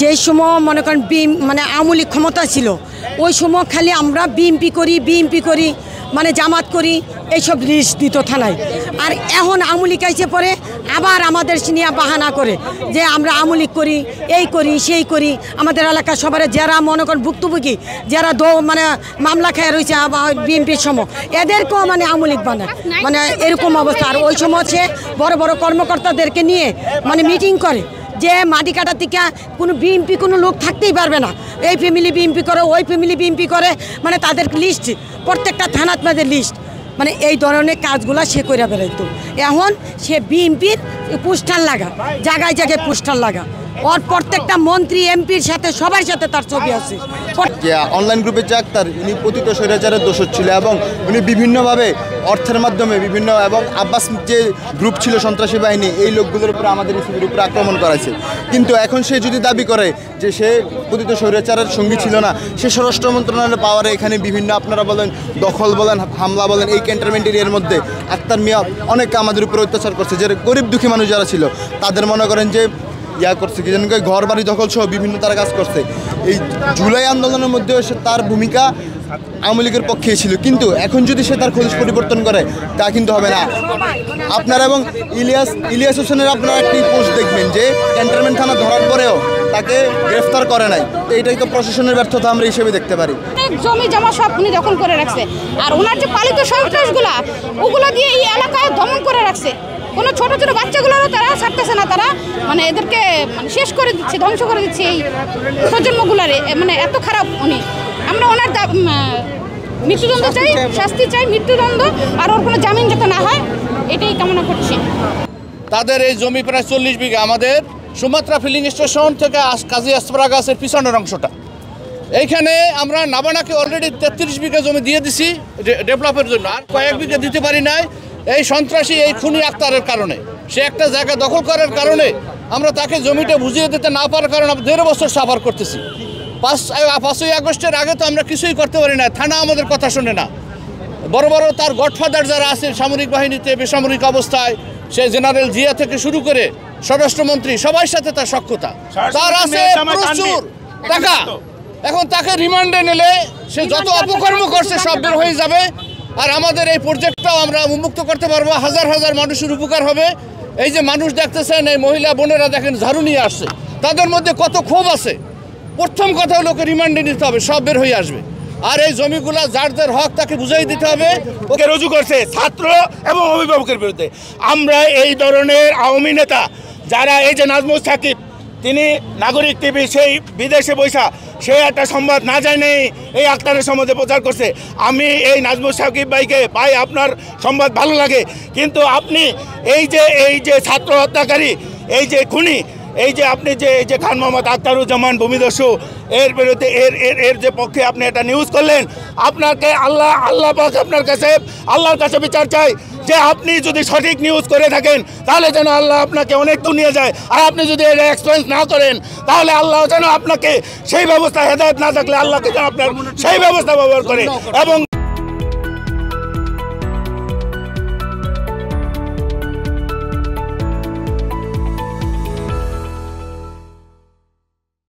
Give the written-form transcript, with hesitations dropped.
যে সময় মনে করেন মানে আওয়ামী লীগ ক্ষমতা ছিল ওই সময় খালি আমরা বিএমপি করি মানে জামাত করি এইসব লিস্ট দিত থানায়। আর এখন আওয়ামী লীগ আইসে পরে আবার আমাদের নিয়ে বাহানা করে যে আমরা আওয়ামী লীগ করি, এই করি সেই করি। আমাদের এলাকার সবার যারা মনে করেন ভুক্তভোগী, যারা মানে মামলা খেয়ে রয়েছে বিএমপির সময়, এদেরকেও মানে আওয়ামী লীগ মানে এরকম অবস্থা। আর ওই সময় সে বড় বড় কর্মকর্তাদেরকে নিয়ে মানে মিটিং করে যে মাটি কাটার থেকে কোনো বিএমপি কোনো লোক থাকতেই পারবে না, এই ফ্যামিলি বিএমপি করে, ওই ফ্যামিলি বিএমপি করে, মানে তাদের লিস্ট প্রত্যেকটা থানাত মাঝে লিস্ট, মানে এই ধরনের কাজগুলা সে করে বেড়াইতো। এখন সে বিএমপির পোস্টার লাগা, জায়গায় জায়গায় পোস্টার লাগা, ওর প্রত্যেকটা মন্ত্রী এমপির সাথে সবার সাথে তার ছবি আছে। অনলাইন গ্রুপে যে আক্তার, ইনি পতিত স্বৈরাচারের দোষর ছিল এবং উনি বিভিন্নভাবে অর্থের মাধ্যমে বিভিন্ন এবং আব্বাস যে গ্রুপ ছিল সন্ত্রাসী বাহিনী, এই লোকগুলোর উপরে আমাদের ইসিবির উপরে আক্রমণ করেছে। কিন্তু এখন সে যদি দাবি করে যে সে পতিত স্বৈরাচারের সঙ্গী ছিল না, সে স্বরাষ্ট্র মন্ত্রণালয়ের পাওয়ারে এখানে বিভিন্ন আপনারা বলেন দখল বলেন হামলা বলেন, এই ক্যান্টনমেন্ট এরিয়ার মধ্যে আক্তার মিয়া অনেক আমাদের উপরে অত্যাচার করছে। যে গরিব দুঃখী মানুষ যারা ছিল তাদের মনে করেন যে করছে কি যেন ঘর বাড়ি দখল সহ বিভিন্ন তারা কাজ করছে। এই জুলাই আন্দোলনের মধ্যেও সে তার ভূমিকা আওয়ামী লীগের পক্ষে ছিল, কিন্তু এখন যদি সে তার খোঁজ পরিবর্তন করে তা কিন্তু হবে না। আপনারা এবং ইলিয়াস হোসেনের আপনারা একটি পোস্ট দেখবেন যে ক্যান্টনমেন্ট থানা ধরার পরেও তাকে গ্রেফতার করে নাই। এইটাই তো প্রশাসনের ব্যর্থতা আমরা হিসেবে দেখতে পারি। জমি জমা সব উনি দখল করে রাখছে, আর ওনার যে পালিত সন্ত্রাসগুলা ওগুলো দিয়ে এই এলাকায় দমন করে রাখছে। কোনো ছোট ছোট বাচ্চাগুলোরও তারা ছাড়তেছে না, তারা মানে এদেরকে মানে শেষ করে দিচ্ছে, ধ্বংস করে দিচ্ছে এই প্রজন্মগুলারে। মানে এত খারাপ উনি। আমরা ওনার মৃত্যুদণ্ড চাই, শাস্তি চাই, মৃত্যুদণ্ড, আর ওর কোনো জামিন যাতে না হয় এটাই কামনা করছি। তাদের এই জমি প্রায় 40 বিঘা, আমাদের সুমাত্রা ফিলিং স্টেশন থেকে কাজী আসপারা গাছের পিছনের অংশটা, এইখানে আমরা নাবানাকে অলরেডি 33 বিঘা জমি দিয়ে দিছি ডেভেলপের জন্য, আর কয়েক বিঘা দিতে পারি নাই এই সন্ত্রাসী এই খুনি আক্তারের কারণে। সে একটা জায়গা দখল করার কারণে আমরা তাকে জমিটা বুঝিয়ে দিতে না পারার কারণে 1.5 বছর সাফার করতেছি। 5ই আগস্টের আগে তো আমরা কিছুই করতে পারি না, থানা আমাদের কথা শোনে না। বড় বড় তার গডফাদার যারা আছে সামরিক বাহিনীতে বেসামরিক অবস্থায়, সে জেনারেল জিয়া থেকে শুরু করে স্বরাষ্ট্রমন্ত্রী, সবার সাথে তার সখ্যতা, তার আছে প্রচুর টাকা। এখন তাকে রিমান্ডে নিলে সে যত অপকর্ম করছে সব বের হয়ে যাবে, আর আমাদের এই প্রজেক্টটাও আমরা উন্মুক্ত করতে পারবো, হাজার হাজার মানুষের উপকার হবে। এই যে মানুষ দেখতেছেন, এই মহিলা বোনেরা দেখেন ঝাড়ু নিয়ে আসছে, তাদের মধ্যে কত ক্ষোভ আছে। প্রথম কথা হলো ওকে রিমান্ডে নিতে হবে, সব বের হয়ে আসবে। আর এই জমিগুলা যার হক তাকে বুঝাই দিতে হবে। ওকে রুজু করছে ছাত্র এবং অভিভাবকের বিরুদ্ধে। আমরা এই ধরনের আওয়ামী নেতা যারা, এই যে নাজমুল সাকিব, তিনি নাগরিক টিভি সেই বিদেশে বৈশা সে একটা সংবাদ না জানেই এই আক্তারের সম্বন্ধে প্রচার করছে। আমি এই নাজমুল সাকিব ভাইকে, ভাই আপনার সংবাদ ভালো লাগে, কিন্তু আপনি এই যে ছাত্র হত্যাকারী, এই যে খুনি, এই যে আপনি এই যে খান মোহাম্মদ আখতারুজ্জামান ভূমিদস্যু, এর বিরুদ্ধে এর যে পক্ষে আপনি একটা নিউজ করলেন, আপনাকে আল্লাহ পাক আপনার কাছে, আল্লাহর কাছে বিচার চাই যে আপনি যদি সঠিক নিউজ করে থাকেন তাহলে যেন আল্লাহ আপনাকে অনেক দূর নিয়ে যায়, আর আপনি যদি এটা এক্সপেরিয়েন্স না করেন তাহলে আল্লাহ যেন আপনাকে সেই ব্যবস্থা, হেদায়েত না থাকলে আল্লাহকে যেন আপনার সেই ব্যবস্থা ব্যবহার করে। এবং